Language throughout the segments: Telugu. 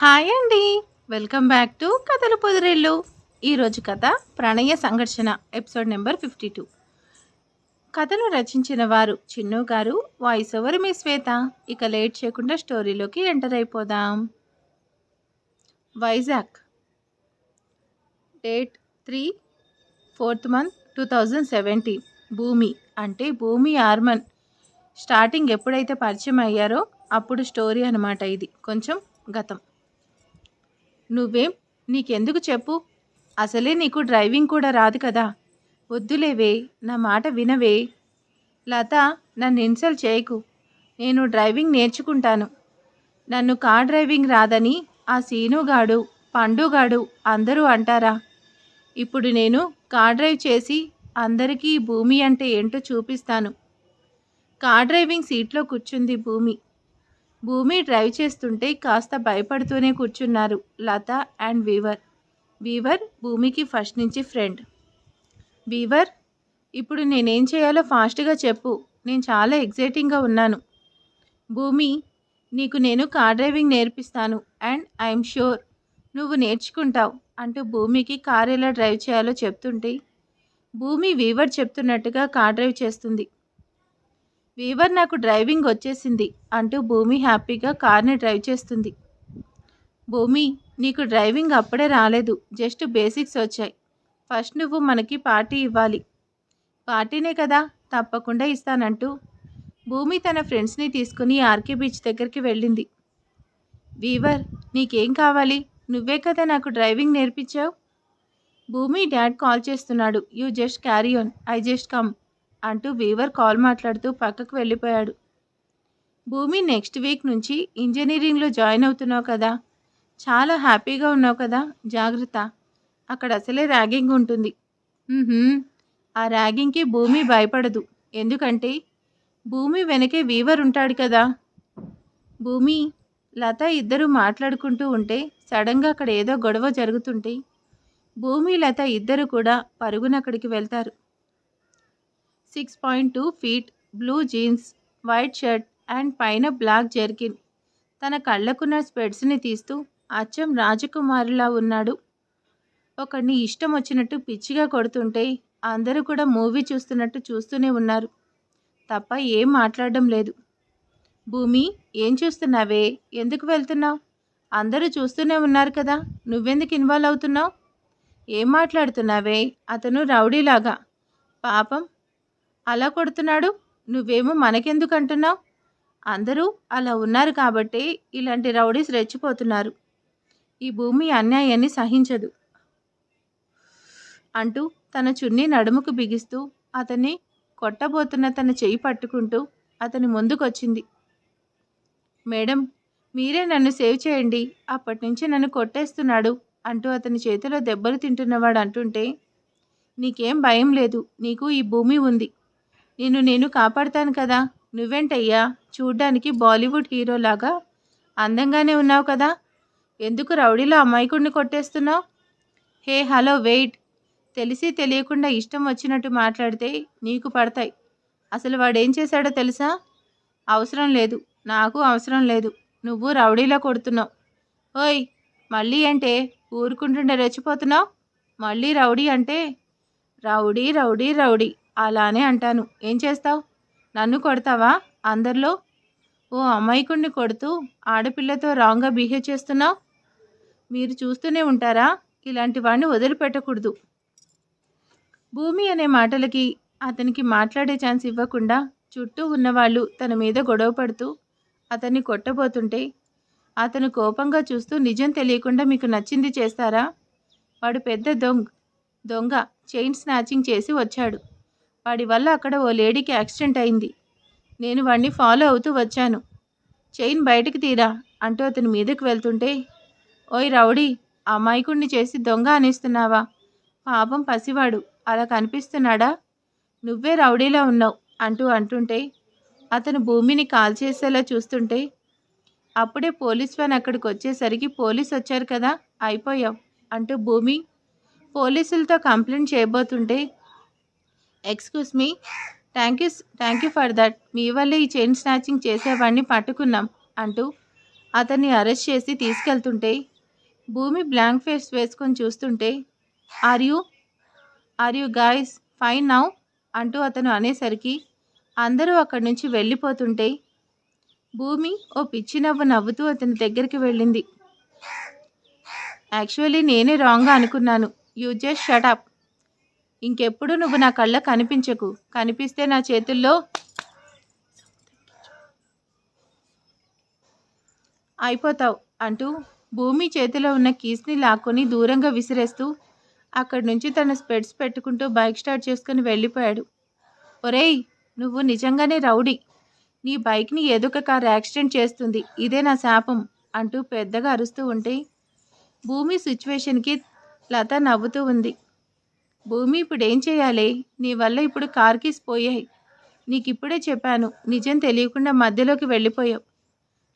హాయ్ అండి. వెల్కమ్ బ్యాక్ టు కథల పొదిరిల్లు. ఈరోజు కథ ప్రణయ సంఘర్షణ ఎపిసోడ్ నెంబర్ 52. కథను రచించిన వారు చిన్ను గారు, వాయిస్ ఓవర్ మీ శ్వేత. ఇక లేట్ చేయకుండా స్టోరీలోకి ఎంటర్ అయిపోదాం. Vizag, date 3 4th month 2017. భూమి అంటే భూమి ఆర్మన్ స్టార్టింగ్ ఎప్పుడైతే పరిచయం అయ్యారో అప్పుడు స్టోరీ అనమాట. ఇది కొంచెం గతం. నువ్వేం, నీకెందుకు చెప్పు, అసలే నీకు డ్రైవింగ్ కూడా రాదు కదా. వద్దులేవే, నా మాట వినవే. లత, నన్ను ఇన్సల్ట్ చేయకు. నేను డ్రైవింగ్ నేర్చుకుంటాను. నన్ను కార్ డ్రైవింగ్ రాదని ఆ సీనుగాడు, పండుగాడు అందరూ అంటారా? ఇప్పుడు నేను కార్ డ్రైవ్ చేసి అందరికీ భూమి అంటే ఏంటో చూపిస్తాను. కార్ డ్రైవింగ్ సీట్లో కూర్చుంది భూమి. భూమి డ్రైవ్ చేస్తుంటే కాస్త భయపడుతూనే కూర్చున్నారు లత అండ్ వీవర్. వీవర్ భూమికి ఫస్ట్ నుంచి ఫ్రెండ్. వీవర్, ఇప్పుడు నేనేం చేయాలో ఫాస్ట్గా చెప్పు. నేను చాలా ఎగ్జైటింగ్గా ఉన్నాను. భూమి, నీకు నేను కార్ డ్రైవింగ్ నేర్పిస్తాను అండ్ ఐఎమ్ షూర్ నువ్వు నేర్చుకుంటావు అంటూ భూమికి కార్ ఎలా డ్రైవ్ చేయాలో చెప్తుంటే భూమి వీవర్ చెప్తున్నట్టుగా కార్ డ్రైవ్ చేస్తుంది. వీవర్, నాకు డ్రైవింగ్ వచ్చేసింది అంటూ భూమి హ్యాపీగా కార్ని డ్రైవ్ చేస్తుంది. భూమి, నీకు డ్రైవింగ్ అప్పుడే రాలేదు, జస్ట్ బేసిక్స్ వచ్చాయి. ఫస్ట్ నువ్వు మనకి పార్టీ ఇవ్వాలి. పార్టీనే కదా, తప్పకుండా ఇస్తానంటూ భూమి తన ఫ్రెండ్స్ని తీసుకుని ఆర్కే బీచ్ దగ్గరికి వెళ్ళింది. వీవర్, నీకేం కావాలి? నువ్వే కదా నాకు డ్రైవింగ్ నేర్పించావు. భూమి, డాడ్ కాల్ చేస్తున్నాడు, you just carry on, I just come అంటూ వీవర్ కాల్ మాట్లాడుతూ పక్కకు వెళ్ళిపోయాడు. భూమి, నెక్స్ట్ వీక్ నుంచి ఇంజనీరింగ్లో జాయిన్ అవుతున్నావు కదా, చాలా హ్యాపీగా ఉన్నావు కదా, జాగ్రత్త, అక్కడ అసలే ర్యాగింగ్ ఉంటుంది. ఆ ర్యాగింగ్కి భూమి భయపడదు, ఎందుకంటే భూమి వెనకే వీవర్ ఉంటాడు కదా. భూమి, లత ఇద్దరు మాట్లాడుకుంటూ ఉంటే సడన్గా అక్కడ ఏదో గొడవ జరుగుతుంటే భూమి లత ఇద్దరు కూడా పరుగున అక్కడికి వెళ్తారు. 6.2 feet, blue jeans, white shirt and పైన బ్లాక్ జెర్కిన్. తన కళ్ళకున్న స్పెడ్స్ని తీస్తూ అచ్చం రాజకుమారులా ఉన్నాడు. ఒకడిని ఇష్టం వచ్చినట్టు పిచ్చిగా కొడుతుంటే అందరూ కూడా మూవీ చూస్తున్నట్టు చూస్తూనే ఉన్నారు తప్ప ఏం మాట్లాడడం లేదు. భూమి, ఏం చూస్తున్నావే, ఎందుకు వెళ్తున్నావు? అందరూ చూస్తూనే ఉన్నారు కదా, నువ్వెందుకు ఇన్వాల్వ్ అవుతున్నావు? ఏం మాట్లాడుతున్నావే, అతను రౌడీలాగా, పాపం అలా కొడుతున్నాడు, నువ్వేమో మనకెందుకు అంటున్నావు? అందరూ అలా ఉన్నారు కాబట్టే ఇలాంటి రౌడీస్ రెచ్చిపోతున్నారు. ఈ భూమి అన్యాయాన్ని సహించదు అంటూ తన చున్నీ నడుముకు బిగిస్తూ అతన్ని కొట్టబోతున్న తన చెయ్యి పట్టుకుంటూ అతని ముందుకొచ్చింది. మేడం, మీరే నన్ను సేవ్ చేయండి, అప్పటి నుంచి నన్ను కొట్టేస్తున్నాడు అంటూ అతని చేతిలో దెబ్బలు తింటున్నవాడు అంటుంటే, నీకేం భయం లేదు, నీకు ఈ భూమి ఉంది, నేను కాపాడుతాను కదా. నువ్వేంటయ్యా, చూడ్డానికి బాలీవుడ్ హీరోలాగా అందంగానే ఉన్నావు కదా, ఎందుకు రౌడీలో అమాయకుడిని కొట్టేస్తున్నావు? హే హలో వెయిట్, తెలిసి తెలియకుండా ఇష్టం వచ్చినట్టు మాట్లాడితే నీకు పడతాయి. అసలు వాడేం చేశాడో తెలుసా? అవసరం లేదు, నాకు అవసరం లేదు, నువ్వు రౌడీలా కొడుతున్నావు. ఓయ్, మళ్ళీ అంటే ఊరుకుంటుండే రెచ్చిపోతున్నావు. మళ్ళీ రౌడీ అంటే రౌడీ రౌడీ రౌడీ అలానే అంటాను. ఏం చేస్తావు? నన్ను కొడతావా అందరిలో? ఓ అమాయకుడిని కొడుతూ ఆడపిల్లతో రాంగ్గా బిహేవ్ చేస్తున్నావు. మీరు చూస్తూనే ఉంటారా? ఇలాంటి వాడిని వదిలిపెట్టకూడదు. భూమి అనే మాటలకి అతనికి మాట్లాడే ఛాన్స్ ఇవ్వకుండా చుట్టూ ఉన్నవాళ్ళు తన మీద గొడవ పడుతూ అతన్ని కొట్టబోతుంటే అతను కోపంగా చూస్తూ, నిజం తెలియకుండా మీకు నచ్చింది చేస్తారా? వాడు పెద్ద దొంగ చైన్ స్నాచింగ్ చేసి వచ్చాడు. వాడి వల్ల అక్కడ ఓ లేడీకి యాక్సిడెంట్ అయింది. నేను వాడిని ఫాలో అవుతూ వచ్చాను. చైన్ బయటకు తీరా అంటూ అతని మీదకి వెళ్తుంటే, ఓయ్ రౌడీ, అమాయకుడిని చేసి దొంగ అనేస్తున్నావా? పాపం పసివాడు, అలా కనిపిస్తున్నాడా? నువ్వే రౌడీలా ఉన్నావు అంటుంటే అతను భూమిని కాల్ చేసేలా చూస్తుంటే, అప్పుడే పోలీస్ వ్యాన్ అక్కడికి వచ్చేసరికి పోలీస్ వచ్చారు కదా, అయిపోయావు అంటూ భూమి పోలీసులతో కంప్లైంట్ చేయబోతుంటే, excuse me, thank you for that, మీ వల్లే ఈ చైన్ స్నాచింగ్ చేసేవాడిని పట్టుకున్నాం అంటూ అతన్ని అరెస్ట్ చేసి తీసుకెళ్తుంటే భూమి బ్లాంక్ ఫేస్ వేసుకొని చూస్తుంటే are you are you guys fine now అంటూ అతను అనేసరికి అందరూ అక్కడి నుంచి వెళ్ళిపోతుంటే భూమి ఓ పిచ్చి నవ్వు నవ్వుతూ అతని దగ్గరికి వెళ్ళింది. యాక్చువల్లీ నేనే రాంగ్గా అనుకున్నాను. You just shut up. ఇంకెప్పుడు నువ్వు నా కళ్ళ కనిపించకు. కనిపిస్తే నా చేతుల్లో అయిపోతావు అంటూ భూమి చేతిలో ఉన్న కీస్ని లాక్కొని దూరంగా విసిరేస్తూ అక్కడి నుంచి తన స్పెట్స్ పెట్టుకుంటూ బైక్ స్టార్ట్ చేసుకుని వెళ్ళిపోయాడు. ఒరేయ్, నువ్వు నిజంగానే రౌడీ. నీ బైక్ని ఏదో ఒక కారు యాక్సిడెంట్ చేస్తుంది. ఇదే నా శాపం అంటూ పెద్దగా అరుస్తూ ఉంటే భూమి సిచ్యువేషన్కి లత నవ్వుతూ ఉంది. భూమి, ఇప్పుడు ఏం చేయాలి? నీ వల్ల ఇప్పుడు కార్ కీస్ పోయాయి. నీకు ఇప్పుడే చెప్పాను, నిజం తెలియకుండా మధ్యలోకి వెళ్ళిపోయావు.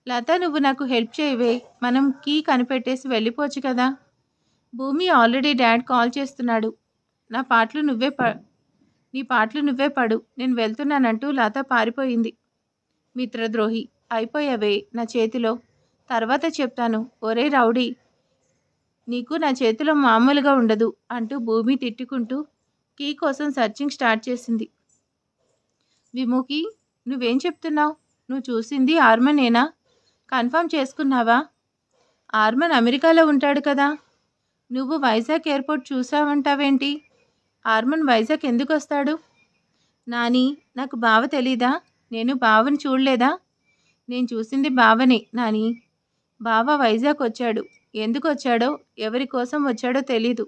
లత, నువ్వు నాకు హెల్ప్ చేయవే. మనం కీ కనిపెట్టేసి వెళ్ళిపోవచ్చు కదా. భూమి, ఆల్రెడీ డాడ్ కాల్ చేస్తున్నాడు. నీ పాటలు నువ్వే పడు. నేను వెళ్తున్నానంటూ లత పారిపోయింది. మిత్రద్రోహి, అయిపోయావే నా చేతిలో. తర్వాత చెప్తాను. ఒరే రౌడీ, నీకు నా చేతిలో మామూలుగా ఉండదు అంటూ భూమి తిట్టుకుంటూ కీ కోసం సర్చింగ్ స్టార్ట్ చేసింది. విముకి, నువ్వేం చెప్తున్నావు? నువ్వు చూసింది ఆర్మనేనా? కన్ఫర్మ్ చేసుకున్నావా? ఆర్మన్ అమెరికాలో ఉంటాడు కదా. నువ్వు వైజాగ్ ఎయిర్పోర్ట్ చూసావంటావేంటి? ఆర్మన్ వైజాగ్ ఎందుకు వస్తాడు? నాని, నాకు బావ తెలీదా? నేను బావని చూడలేదా? నేను చూసింది బావనే నాని. బావ వైజాగ్ వచ్చాడు. ఎందుకు వచ్చాడో, ఎవరి కోసం వచ్చాడో తెలీదు.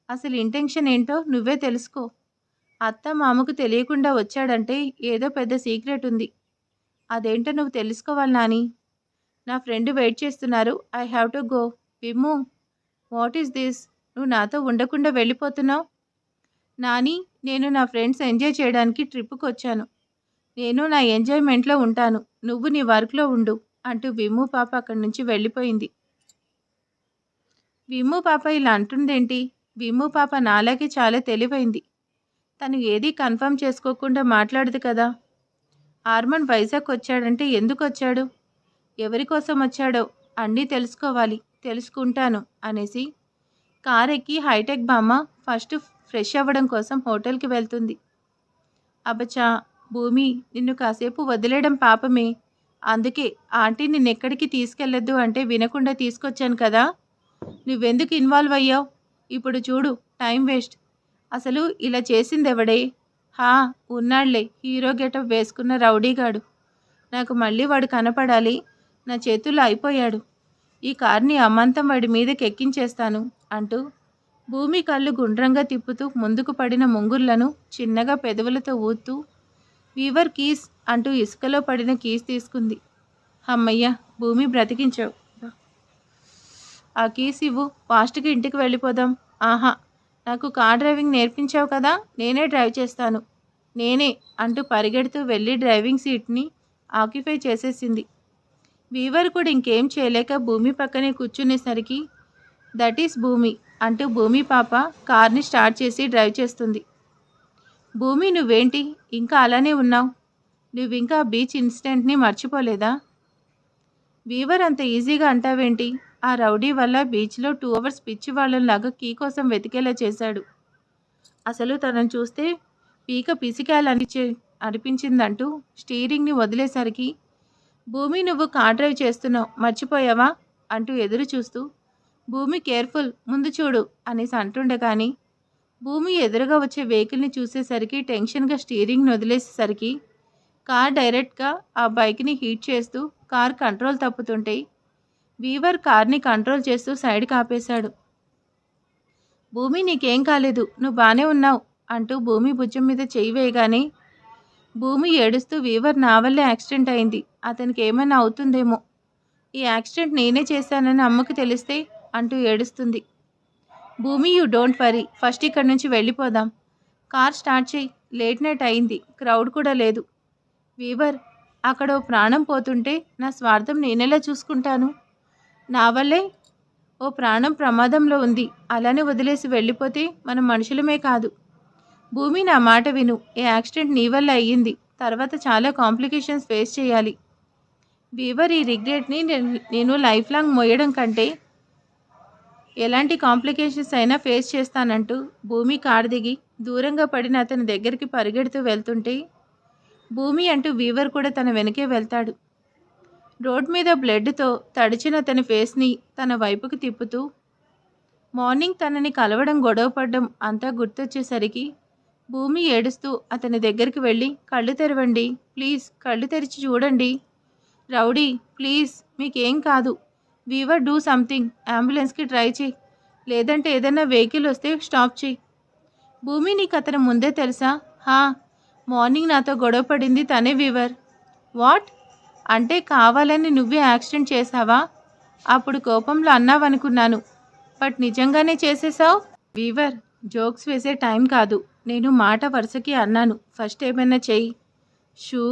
అసలు ఇంటెన్షన్ ఏంటో నువ్వే తెలుసుకో. అత్త మామకు తెలియకుండా వచ్చాడంటే ఏదో పెద్ద సీక్రెట్ ఉంది. అదేంటో నువ్వు తెలుసుకోవాలి నాని. నా ఫ్రెండ్ వెయిట్ చేస్తున్నారు. I have to go. Vim, what is this? నువ్వు నాతో ఉండకుండా వెళ్ళిపోతున్నావు. నాని, నేను నా ఫ్రెండ్స్ ఎంజాయ్ చేయడానికి ట్రిప్కి వచ్చాను. నేను నా ఎంజాయ్మెంట్లో ఉంటాను. నువ్వు నీ వర్క్లో ఉండు అంటూ విమ్ము పాప అక్కడి నుంచి వెళ్ళిపోయింది. విమ్ము పాప ఇలా అంటుందేంటి? విమ్ము పాప నాలాగే చాలా తెలివైంది. తను ఏదీ కన్ఫర్మ్ చేసుకోకుండా మాట్లాడదు కదా. ఆర్మన్ వైజాగ్ వచ్చాడంటే ఎందుకు వచ్చాడు, ఎవరి కోసం వచ్చాడో అన్నీ తెలుసుకోవాలి. తెలుసుకుంటాను అనేసి కార్ ఎక్కి హైటెక్ బామ్మ ఫస్ట్ ఫ్రెష్ అవ్వడం కోసం హోటల్కి వెళ్తుంది. అబ్బచా భూమి, నిన్ను కాసేపు వదిలేయడం పాపమే. అందుకే ఆంటీ నిన్నెక్కడికి తీసుకెళ్ళొద్దు అంటే వినకుండా తీసుకొచ్చాను కదా. నువ్వెందుకు ఇన్వాల్వ్ అయ్యావు? ఇప్పుడు చూడు, టైం వేస్ట్. అసలు ఇలా చేసిందెవడే? ఉన్నాళ్లే, హీరో గెటప్ వేసుకున్న రౌడీగాడు. నాకు మళ్ళీ వాడు కనపడాలి. నా చేతుల్లో అయిపోయాడు. ఈ కార్ని అమాంతం వాడి మీదకి ఎక్కించేస్తాను అంటూ భూమి కళ్ళు గుండ్రంగా తిప్పుతూ ముందుకు పడిన ముంగుర్లను చిన్నగా పెదవులతో ఊతూ వీవర్ కీస్ అంటూ ఇసుకలో పడిన కీస్ తీసుకుంది. అమ్మయ్య, భూమి బ్రతికించావు. ఆ కీస్ ఇవ్వు, ఫాస్ట్గా ఇంటికి వెళ్ళిపోదాం. ఆహా, నాకు కార్ డ్రైవింగ్ నేర్పించావు కదా, నేనే డ్రైవ్ చేస్తాను. నేనే అంటూ పరిగెడుతూ వెళ్ళి డ్రైవింగ్ సీట్ని ఆక్యుపై చేసేసింది. వీవర్ కూడా ఇంకేం చేయలేక భూమి పక్కనే కూర్చునేసరికి దట్ ఈస్ భూమి అంటూ భూమి పాప కార్ని స్టార్ట్ చేసి డ్రైవ్ చేస్తుంది. భూమి, నువ్వేంటి ఇంకా అలానే ఉన్నావు? నువ్వింకా బీచ్ ఇన్సిడెంట్ని మర్చిపోలేదా? వీవర్, అంత ఈజీగా అంటావేంటి? ఆ రౌడీ వల్ల బీచ్లో 2 hours పిచ్చి వాళ్ళలాగా కీ కోసం వెతికేలా చేశాడు. అసలు తనను చూస్తే పీక అనిపించిందంటూ స్టీరింగ్ని వదిలేసరికి భూమి, నువ్వు కార్ డ్రైవ్ చేస్తున్నావు, మర్చిపోయావా అంటూ ఎదురు చూస్తూ భూమి కేర్ఫుల్, ముందు చూడు అనేసి అంటుండగాని భూమి ఎదురుగా వచ్చే వెహికల్ని చూసేసరికి టెన్షన్గా స్టీరింగ్ని వదిలేసేసరికి కార్ డైరెక్ట్గా ఆ బైక్ని హీట్ చేస్తూ కార్ కంట్రోల్ తప్పుతుంటే వీవర్ కార్ని కంట్రోల్ చేస్తూ సైడ్కి ఆపేశాడు. భూమి, నీకేం కాలేదు, నువ్వు బాగానే ఉన్నావు అంటూ భూమి భుజం మీద చెయ్యి వేయగానే భూమి ఏడుస్తూ, వీవర్ నా వల్లే యాక్సిడెంట్ అయింది. అతనికి ఏమైనా అవుతుందేమో. ఈ యాక్సిడెంట్ నేనే చేశానని అమ్మకు తెలిస్తే అంటూ ఏడుస్తుంది. భూమి, యూ డోంట్ వరీ, ఫస్ట్ ఇక్కడి నుంచి వెళ్ళిపోదాం. కార్ స్టార్ట్ చేయి, లేట్ నైట్ అయింది, క్రౌడ్ కూడా లేదు. వీవర్, అక్కడ ఓ ప్రాణం పోతుంటే నా స్వార్థం నేనెలా చూసుకుంటాను? నా వల్లే ఓ ప్రాణం ప్రమాదంలో ఉంది. అలానే వదిలేసి వెళ్ళిపోతే మనం మనుషులమే కాదు. భూమి, నా మాట విను. ఈ యాక్సిడెంట్ నీ వల్ల అయ్యింది. తర్వాత చాలా కాంప్లికేషన్స్ ఫేస్ చేయాలి. వీవర్ ఈ రిగ్రెట్ని నేను లైఫ్ లాంగ్ మోయడం కంటే ఎలాంటి కాంప్లికేషన్స్ అయినా ఫేస్ చేస్తానంటూ భూమి కారు దిగి దూరంగా పడిన అతని దగ్గరికి పరిగెడుతూ వెళ్తుంటే భూమి అంటూ వీవర్ కూడా తన వెనకే వెళ్తాడు. రోడ్ మీద బ్లడ్తో తడిచిన తన ఫేస్ని తన వైపుకి తిప్పుతూ మార్నింగ్ తనని కలవడం గొడవపడ్డం అంతా గుర్తొచ్చేసరికి భూమి ఏడుస్తూ అతని దగ్గరికి వెళ్ళి కళ్ళు తెరవండి ప్లీజ్, కళ్ళు తెరిచి చూడండి, రౌడీ ప్లీజ్ మీకేం కాదు, వీవర్ డూ సంథింగ్, అంబులెన్స్కి ట్రై చేయి, లేదంటే ఏదైనా వెహికల్ వస్తే స్టాప్ చేయి. భూమి నీకు అతను ముందే తెలుసా? హా, మార్నింగ్ నాతో గొడవ పడింది తనే వీవర్. వాట్? అంటే కావాలని నువ్వే యాక్సిడెంట్ చేసావా? అప్పుడు కోపంలో అన్నావనుకున్నాను, బట్ నిజంగానే చేసేసావు. వీవర్, జోక్స్ వేసే టైం కాదు, నేను మాట వరుసకి అన్నాను, ఫస్ట్ ఏమైనా చెయ్యి. షూ,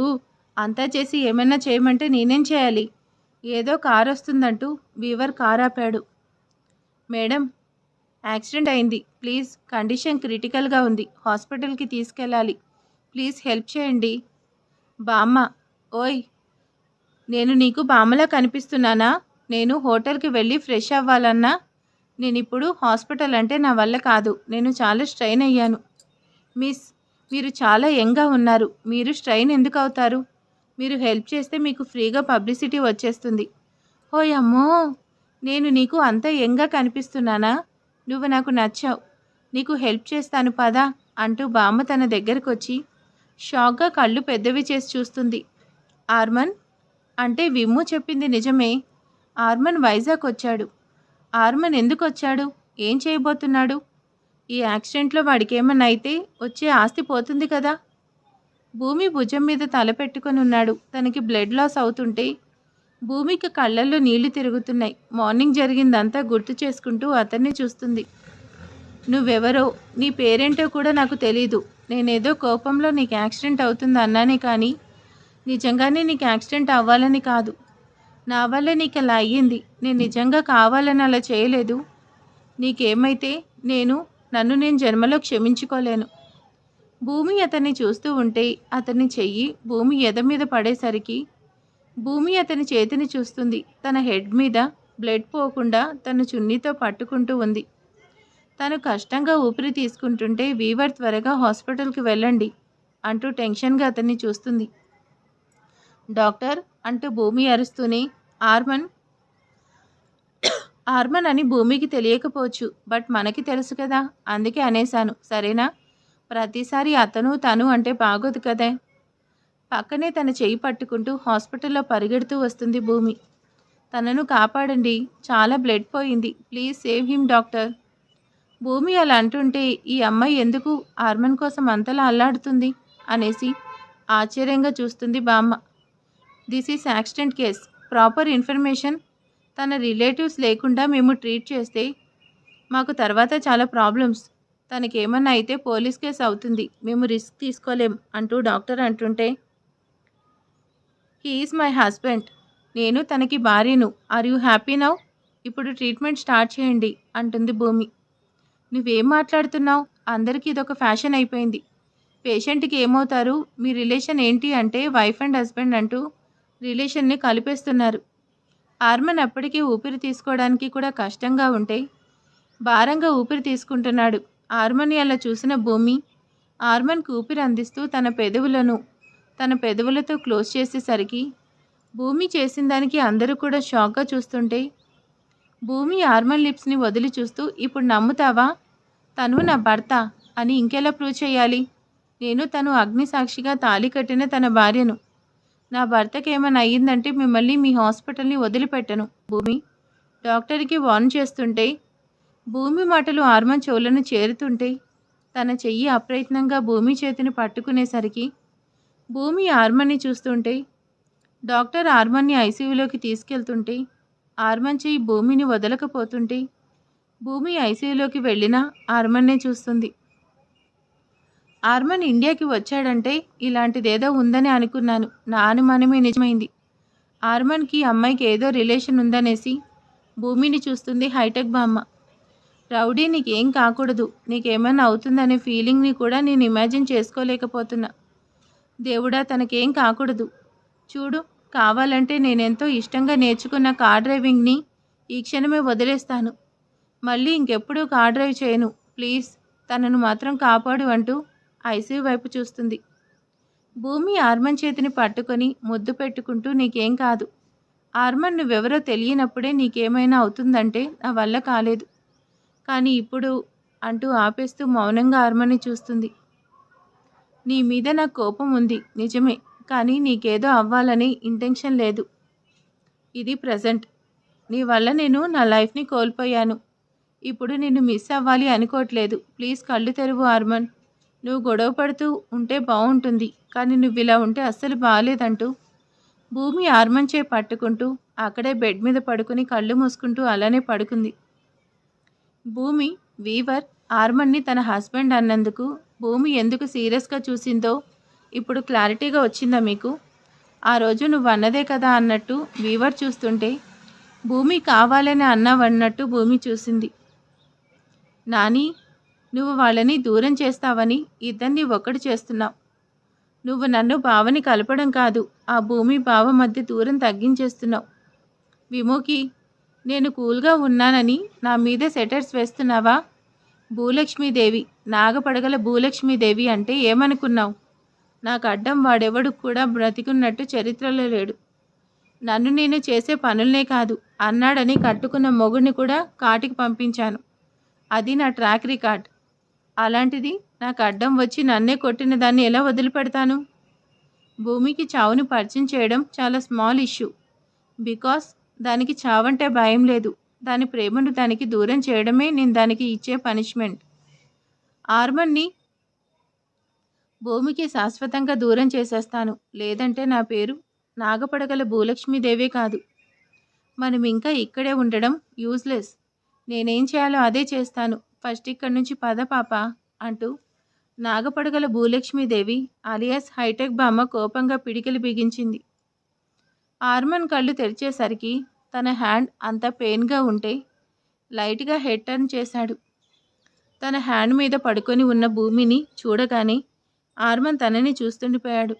అంతా చేసి ఏమైనా చేయమంటే నేనేం చేయాలి? ఏదో కారు వస్తుందంటూ వీవర్ కారు ఆపాడు. మేడం, యాక్సిడెంట్ అయింది, ప్లీజ్, కండిషన్ క్రిటికల్గా ఉంది, హాస్పిటల్కి తీసుకెళ్ళాలి, ప్లీజ్ హెల్ప్ చేయండి. బామ్మ, ఓయ్, నేను నీకు బామ్మలా కనిపిస్తున్నానా? నేను హోటల్కి వెళ్ళి ఫ్రెష్ అవ్వాలన్నా నేను ఇప్పుడు హాస్పిటల్ అంటే నా వల్ల కాదు, నేను చాలా స్ట్రెయిన్ అయ్యాను. మిస్, మీరు చాలా యంగ్గా ఉన్నారు, మీరు స్ట్రెయిన్ ఎందుకు అవుతారు? మీరు హెల్ప్ చేస్తే మీకు ఫ్రీగా పబ్లిసిటీ వచ్చేస్తుంది. ఓయ్ అమ్మో, నేను నీకు అంత యంగ్గా కనిపిస్తున్నానా? నువ్వు నాకు నచ్చావు, నీకు హెల్ప్ చేస్తాను పదా అంటూ బామ్మ తన దగ్గరకు వచ్చి షాక్గా కళ్ళు పెద్దవి చేసి చూస్తుంది. ఆర్మన్ అంటే విమ్ము చెప్పింది నిజమే. ఆర్మన్ వైజాగ్ వచ్చాడు. ఆర్మన్ ఎందుకు వచ్చాడు? ఏం చేయబోతున్నాడు? ఈ యాక్సిడెంట్లో వాడికి ఏమన్నా అయితే వచ్చే ఆస్తి పోతుంది కదా. భూమి భుజం మీద తల పెట్టుకొని ఉన్నాడు. తనకి బ్లడ్ లాస్ అవుతుంటే భూమికి కళ్ళల్లో నీళ్లు తిరుగుతున్నాయి. మార్నింగ్ జరిగిందంతా గుర్తు చేసుకుంటూ అతన్ని చూస్తుంది. నువ్వెవరో, నీ పేరేంటో కూడా నాకు తెలీదు. నేనేదో కోపంలో నీకు యాక్సిడెంట్ అవుతుంది అన్నానే కానీ నిజంగానే నీకు యాక్సిడెంట్ అవ్వాలని కాదు. నా వల్ల నీకు అలా అయ్యింది. నేను నిజంగా కావాలని అలా చేయలేదు. నీకేమైతే నన్ను నేను జన్మలో క్షమించుకోలేను. భూమి అతన్ని చూస్తూ ఉంటే అతని చెయ్యి భూమి ఎద మీద పడేసరికి భూమి అతని చేతిని చూస్తుంది. తన హెడ్ మీద బ్లడ్ పోకుండా తను చున్నీతో పట్టుకుంటూ ఉంది. తను కష్టంగా ఊపిరి తీసుకుంటుంటే వీవర్ త్వరగా హాస్పిటల్కి వెళ్ళండి అంటూ టెన్షన్గా అతన్ని చూస్తుంది. డాక్టర్ అంటూ భూమి అరుస్తూనే ఆర్మన్ అని భూమికి తెలియకపోవచ్చు, బట్ మనకి తెలుసు కదా, అందుకే అనేశాను, సరేనా? ప్రతిసారి తను అంటే బాగోదు కదా. పక్కనే తన చెయ్యి పట్టుకుంటూ హాస్పిటల్లో పరిగెడుతూ వస్తుంది భూమి. తనను కాపాడండి, చాలా బ్లడ్ పోయింది, ప్లీజ్ సేవ్ హిమ్ డాక్టర్. భూమి అలా అంటుంటే ఈ అమ్మాయి ఎందుకు ఆర్మన్ కోసం అంతలా అల్లాడుతుంది అనేసి ఆశ్చర్యంగా చూస్తుంది బామ్మ. This is accident case, proper information తన రిలేటివ్స్ లేకుండా మేము ట్రీట్ చేస్తే మాకు తర్వాత చాలా ప్రాబ్లమ్స్. తనకేమన్నా అయితే పోలీస్ కేసు అవుతుంది, మేము రిస్క్ తీసుకోలేం అంటూ డాక్టర్ అంటుంటే హీ ఈజ్ మై హస్బెండ్, నేను తనకి భార్యను, ఆర్ యూ హ్యాపీ నౌ? ఇప్పుడు ట్రీట్మెంట్ స్టార్ట్ చేయండి అంటుంది భూమి. నువ్వేం మాట్లాడుతున్నావు? అందరికీ ఇదొక ఫ్యాషన్ అయిపోయింది. పేషెంట్కి ఏమవుతారు, మీ రిలేషన్ ఏంటి అంటే వైఫ్ అండ్ హస్బెండ్ అంటూ రిలేషన్ని కలిపేస్తున్నారు. ఆర్మన్ అప్పటికీ ఊపిరి తీసుకోవడానికి కూడా కష్టంగా ఉంటే భారంగా ఊపిరి తీసుకుంటున్నాడు. ఆర్మన్ని అలా చూసిన భూమి ఆర్మన్కి ఊపిరి అందిస్తూ తన పెదవులతో క్లోజ్ చేసేసరికి భూమి చేసిన దానికి అందరూ కూడా షాక్గా చూస్తుంటే భూమి ఆర్మన్ లిప్స్ని వదిలి చూస్తూ, ఇప్పుడు నమ్ముతావా? తను నా భర్త అని ఇంకెలా ప్రూవ్ చేయాలి? తను అగ్నిసాక్షిగా తాళి కట్టిన తన భార్యను. నా భర్తకి ఏమైనా అయ్యిందంటే మిమ్మల్ని మీ హాస్పిటల్ని వదిలిపెట్టను. భూమి డాక్టర్కి వార్న్ చేస్తుంటే భూమి మాటలు ఆర్మన్ చెవులను చేరుతుంటే తన చెయ్యి అప్రయత్నంగా భూమి చేతిని పట్టుకునేసరికి భూమి ఆర్మన్ని చూస్తుంటే డాక్టర్ ఆర్మన్ని ఐసీయూలోకి తీసుకెళ్తుంటే ఆర్మన్ చెయ్యి భూమిని వదలకపోతుంటే భూమి ఐసీయూలోకి వెళ్ళినా ఆర్మన్నే చూస్తుంది. ఆర్మన్ ఇండియాకి వచ్చాడంటే ఇలాంటిదేదో ఉందని అనుకున్నాను. నా అనుమానమే నిజమైంది. ఆర్మన్కి అమ్మాయికి ఏదో రిలేషన్ ఉందనేసి భూమిని చూస్తుంది హైటెక్ బామ్మ. రౌడీ, నీకేం కాకూడదు, నీకేమైనా అవుతుందనే ఫీలింగ్ని కూడా నేను ఇమాజిన్ చేసుకోలేకపోతున్నా. దేవుడా, తనకేం కాకూడదు. చూడు, కావాలంటే నేనెంతో ఇష్టంగా నేర్చుకున్న కార్ డ్రైవింగ్ని ఈ క్షణమే వదిలేస్తాను. మళ్ళీ ఇంకెప్పుడూ కార్ డ్రైవ్ చేయను. ప్లీజ్ తనను మాత్రం కాపాడు అంటూ ఐసీయూ వైపు చూస్తుంది. భూమి ఆర్మన్ చేతిని పట్టుకొని ముద్దు పెట్టుకుంటూ నీకేం కాదు. ఆర్మన్ నువ్వెవరో తెలియనప్పుడే నీకేమైనా అవుతుందంటే నా వల్ల కాలేదు. కానీ ఇప్పుడు అంటూ ఆపేస్తూ మౌనంగా ఆర్మన్ని చూస్తుంది. నీ మీద నాకు కోపం ఉంది నిజమే, కానీ నీకేదో అవ్వాలని ఇంటెన్షన్ లేదు. ఇది ప్రజెంట్. నీ వల్ల నేను నా లైఫ్ని కోల్పోయాను. ఇప్పుడు నిన్ను మిస్ అవ్వాలి అనుకోవట్లేదు. ప్లీజ్ కళ్ళు తెరువు ఆర్మన్. నువ్వు గొడవ పడుతూ ఉంటే బాగుంటుంది, కానీ నువ్వు ఇలా ఉంటే అస్సలు బాగాలేదంటూ భూమి ఆర్మన్ చేయి పట్టుకుంటూ అక్కడే బెడ్ మీద పడుకుని కళ్ళు మూసుకుంటూ అలానే పడుకుంది. భూమి వీవర్ ఆర్మన్ని తన హస్బెండ్ అన్నందుకు భూమి ఎందుకు సీరియస్గా చూసిందో ఇప్పుడు క్లారిటీగా వచ్చిందా మీకు? ఆ రోజు నువ్వు అన్నదే కదా అన్నట్టు వీవర్ చూస్తుంటే భూమి కావాలని అన్నావన్నట్టు భూమి చూసింది. నాని, నువ్వు వాళ్ళని దూరం చేస్తావని ఇద్దరిని ఒక్కటి చేస్తున్నావు. నువ్వు నన్ను బావని కలపడం కాదు, ఆ భూమి బావ మధ్య దూరం తగ్గించేస్తున్నావు. విమోకి, నేను కూల్గా ఉన్నానని నా మీదే సెటర్స్ వేస్తున్నావా? భూలక్ష్మీదేవి, నాగపడగల భూలక్ష్మీదేవి అంటే ఏమనుకున్నావు? నాకు అడ్డం వాడెవడు కూడా బ్రతికున్నట్టు చరిత్రలో లేడు. నన్ను నేను చేసే పనులనే కాదు అన్నాడని కట్టుకున్న మొగుడిని కూడా కాటికి పంపించాను. అది నా ట్రాక్ రికార్డ్. అలాంటిది నాకు అడ్డం వచ్చి నన్నే కొట్టిన దాన్ని ఎలా వదిలిపెడతాను? భూమికి చావుని పరిచయం చేయడం చాలా స్మాల్ ఇష్యూ. బికాస్ దానికి చావంటే భయం లేదు. దాని ప్రేమను దానికి దూరం చేయడమే నేను దానికి ఇచ్చే పనిష్మెంట్. ఆర్మన్ని భూమికి శాశ్వతంగా దూరం చేసేస్తాను. లేదంటే నా పేరు నాగపడగల భూలక్ష్మీదేవే కాదు. మనం ఇంకా ఇక్కడే ఉండడం యూజ్లెస్. నేనేం చేయాలో అదే చేస్తాను. ఫస్ట్ ఇక్కడి నుంచి పద పాప అంటూ నాగపడగల భూలక్ష్మీదేవి అలియాస్ హైటెక్ బామ్మ కోపంగా పిడికిలి బిగించింది. ఆర్మన్ కళ్ళు తెరిచేసరికి తన హ్యాండ్ అంత పెయిన్గా ఉంటే లైట్గా హెడ్ టర్న్ చేశాడు. తన హ్యాండ్ మీద పడుకొని ఉన్న భూమిని చూడగానే ఆర్మన్ తనని చూస్తుండిపోయాడు.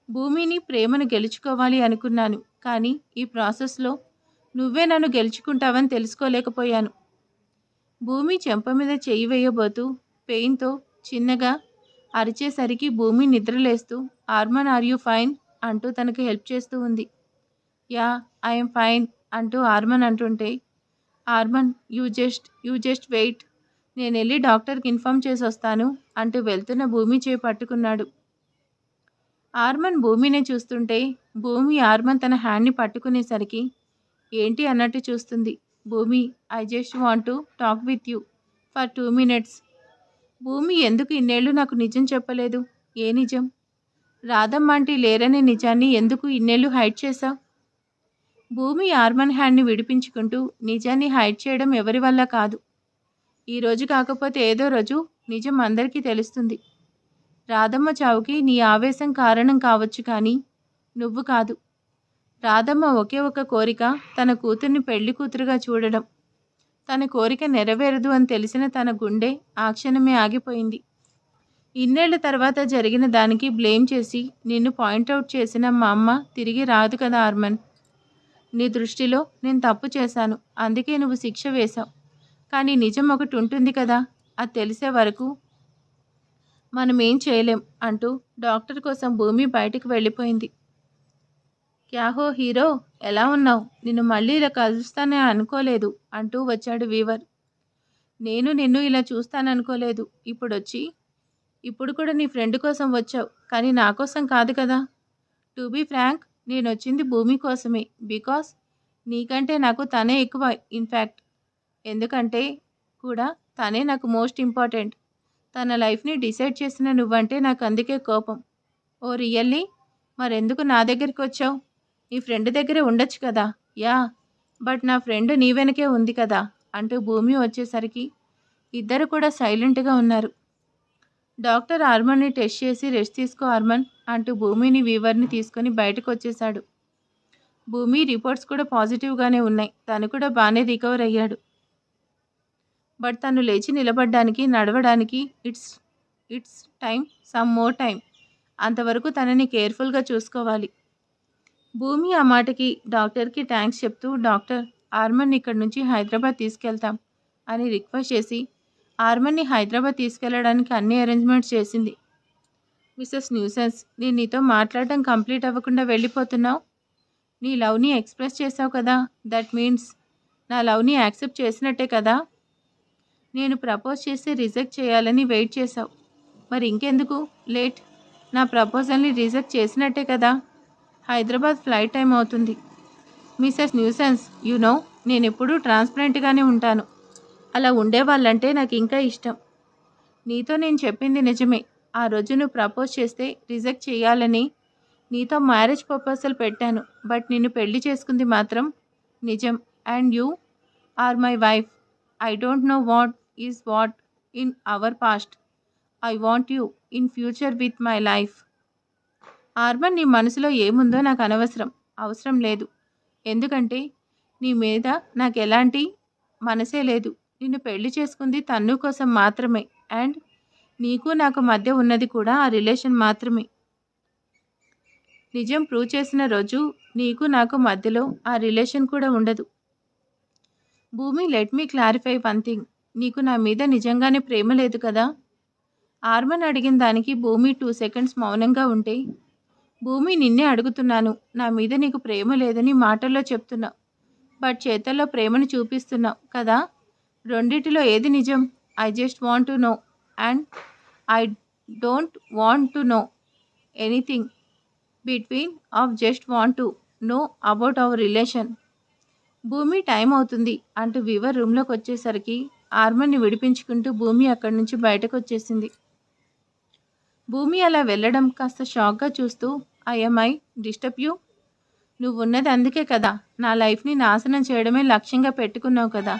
భూమిని ప్రేమను గెలుచుకోవాలి అనుకున్నాను, కానీ ఈ ప్రాసెస్లో నువ్వే నన్ను గెలుచుకుంటావని తెలుసుకోలేకపోయాను. భూమి చెంప మీద చెయ్యి వేయబోతూ పెయిన్తో చిన్నగా అరిచేసరికి భూమి నిద్రలేస్తూ ఆర్మన్ ఆర్ యూ ఫైన్ అంటూ తనకు హెల్ప్ చేస్తూ ఉంది. యా ఐఎమ్ ఫైన్ అంటూ ఆర్మన్ అంటుంటే ఆర్మన్ యూ జస్ట్ వెయిట్, నేను వెళ్ళి డాక్టర్కి ఇన్ఫామ్ చేసి వస్తాను అంటూ వెళ్తున్న భూమి చేయి పట్టుకున్నాడు. ఆర్మన్ భూమిని చూస్తుంటే భూమి ఆర్మన్ తన హ్యాండ్ని పట్టుకునేసరికి ఏంటి అన్నట్టు చూస్తుంది. భూమి, I just want to talk with you for 2 minutes. భూమి, ఎందుకు ఇన్నేళ్ళు నాకు నిజం చెప్పలేదు? ఏ నిజం? రాధమ్మ ఆంటీ లేరనే నిజాన్ని ఎందుకు ఇన్నేళ్ళు హైడ్ చేశావు? భూమి ఆర్మన్ హ్యాండ్ని విడిపించుకుంటూ నిజాన్ని హైడ్ చేయడం ఎవరి వల్ల కాదు. ఈరోజు కాకపోతే ఏదో రోజు నిజం అందరికీ తెలుస్తుంది. రాధమ్మ చావుకి నీ ఆవేశం కారణం కావచ్చు, కానీ నువ్వు కాదు. రాధమ్మ ఒకే ఒక కోరిక, తన కూతుర్ని పెళ్లి కూతురుగా చూడడం. తన కోరిక నెరవేరదు అని తెలిసిన తన గుండె ఆ క్షణమే ఆగిపోయింది. ఇన్నేళ్ల తర్వాత జరిగిన దానికి బ్లేమ్ చేసి నిన్ను పాయింట్అవుట్ చేసిన మా అమ్మ తిరిగి రాదు కదా ఆర్మన్. నీ దృష్టిలో నేను తప్పు చేశాను, అందుకే నువ్వు శిక్ష వేశావు. కానీ నిజం ఒకటి ఉంటుంది కదా, అది తెలిసే వరకు మనం ఏం చేయలేం అంటూ డాక్టర్ కోసం భూమి బయటికి వెళ్ళిపోయింది. క్యాహో హీరో, ఎలా ఉన్నావు? నిన్ను మళ్ళీ ఇలా కలుస్తానే అనుకోలేదు అంటూ వచ్చాడు వీవర్. నేను నిన్ను ఇలా చూస్తాననుకోలేదు. ఇప్పుడు కూడా నీ ఫ్రెండ్ కోసం వచ్చావు, కానీ నా కోసం కాదు కదా. టు బీ ఫ్రాంక్, నేను వచ్చింది భూమి కోసమే. బికాస్ నీకంటే నాకు తనే ఎక్కువ. ఇన్ఫ్యాక్ట్ ఎందుకంటే కూడా తనే నాకు మోస్ట్ ఇంపార్టెంట్. తన లైఫ్ని డిసైడ్ చేసిన నువ్వంటే నాకు అందుకే కోపం. ఓ రియల్లీ? మరెందుకు నా దగ్గరికి వచ్చావు? నీ ఫ్రెండ్ దగ్గరే ఉండొచ్చు కదా. యా, బట్ నా ఫ్రెండ్ నీ వెనకే ఉంది కదా అంటూ భూమి వచ్చేసరికి ఇద్దరు కూడా సైలెంట్గా ఉన్నారు. డాక్టర్ ఆర్మన్ని టెస్ట్ చేసి రెస్ట్ తీసుకో ఆర్మన్ అంటూ భూమిని వీవర్ని తీసుకొని బయటకు వచ్చేశాడు. భూమి రిపోర్ట్స్ కూడా పాజిటివ్గానే ఉన్నాయి. తను కూడా బాగానే రికవర్ అయ్యాడు. బట్ తను లేచి నిలబడడానికి, నడవడానికి it's time, some more time. అంతవరకు తనని కేర్ఫుల్గా చూసుకోవాలి. భూమి ఆ మాటకి డాక్టర్కి థ్యాంక్స్ చెప్తూ, డాక్టర్ ఆర్మన్ ఇక్కడి నుంచి హైదరాబాద్ తీసుకెళ్తాం అని రిక్వెస్ట్ చేసి ఆర్మన్ని హైదరాబాద్ తీసుకెళ్లడానికి అన్ని అరేంజ్మెంట్స్ చేసింది. మిస్సెస్ న్యూసెన్స్, నేను నీతో మాట్లాడడం కంప్లీట్ అవ్వకుండా వెళ్ళిపోతున్నావు. నీ లవ్ని ఎక్స్ప్రెస్ చేసావు కదా, దట్ మీన్స్ నా లవ్ని యాక్సెప్ట్ చేసినట్టే కదా. నేను ప్రపోజ్ చేసి రిజెక్ట్ చేయాలని వెయిట్ చేశావు, మరి ఇంకెందుకు లేట్? నా ప్రపోజల్ని రిజెక్ట్ చేసినట్టే కదా. హైదరాబాద్ ఫ్లైట్ టైం అవుతుంది. మిస్సెస్ న్యూసెన్స్, నో నేను ఎప్పుడూ ట్రాన్స్పరెంట్గానే ఉంటాను. అలా ఉండేవాళ్ళంటే నాకు ఇంకా ఇష్టం. నీతో నేను చెప్పింది నిజమే. ఆ రోజు నువ్వు ప్రపోజ్ చేస్తే రిజెక్ట్ చేయాలని నీతో మ్యారేజ్ ప్రపోజల్ పెట్టాను, బట్ నిన్ను పెళ్లి చేసుకుంది మాత్రం నిజం. And you are my wife. I don't know what is what in our past. I want you in future with my life. Arman, నీ మనసులో ఏముందో నాకు అవసరం లేదు. ఎందుకంటే నీ మీద నాకు ఎలాంటి మనసే లేదు. నిన్ను పెళ్లి చేసుకుంది తన్ను కోసం మాత్రమే. అండ్ నీకు నాకు మధ్య ఉన్నది కూడా ఆ రిలేషన్ మాత్రమే. నిజం ప్రూవ్ చేసిన రోజు నీకు నాకు మధ్యలో ఆ రిలేషన్ కూడా ఉండదు. భూమి, let me clarify one thing. నీకు నా మీద నిజంగానే ప్రేమ లేదు కదా? ఆర్మన్ అడిగిన దానికి భూమి 2 సెకండ్స్ మౌనంగా ఉంటే, భూమి, నిన్నే అడుగుతున్నాను. నా మీద నీకు ప్రేమ లేదని మాటల్లో చెప్తున్నావు, బట్ చేతల్లో ప్రేమను చూపిస్తున్నావు కదా. రెండిటిలో ఏది నిజం? I just want to know. And I don't want to know anything between of, just want to know about our relation. భూమి, టైం అవుతుంది అంటూ వివర్ రూమ్లోకి వచ్చేసరికి ఆర్మన్ని విడిపించుకుంటూ భూమి అక్కడి నుంచి బయటకు వచ్చేసింది. భూమి అలా వెళ్ళడం కాస్త షాక్గా చూస్తూ, ఐ డిస్టర్బ్ యూ? నువ్వున్నది అందుకే కదా, నా లైఫ్ని నాశనం చేయడమే లక్ష్యంగా పెట్టుకున్నావు కదా,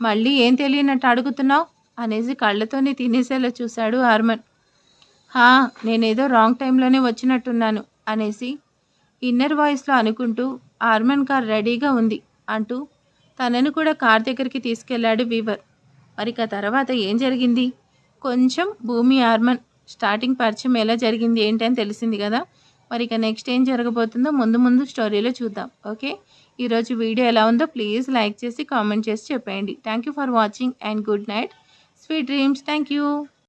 మళ్ళీ ఏం తెలియనట్టు అడుగుతున్నావు అనేసి కళ్ళతోనే తినేసేలా చూశాడు ఆర్మన్. నేనేదో రాంగ్ టైంలోనే వచ్చినట్టున్నాను అనేసి ఇన్నర్ వాయిస్లో అనుకుంటూ, ఆర్మన్ కార్ రెడీగా ఉంది అంటూ తనను కూడా కార్ దగ్గరికి తీసుకెళ్లాడు వీవర్. మరి తర్వాత ఏం జరిగింది? కొంచెం భూమి ఆర్మన్ స్టార్టింగ్ పరిచయం ఎలా జరిగింది ఏంటని తెలిసింది కదా. మరి నెక్స్ట్ ఏం జరగబోతుందో ముందు స్టోరీలో చూద్దాం. ఓకే, ఈరోజు వీడియో ఎలా ఉందో ప్లీజ్ లైక్ చేసి కామెంట్ చేసి చెప్పండి. Thank you for watching and good night, sweet dreams. Thank you.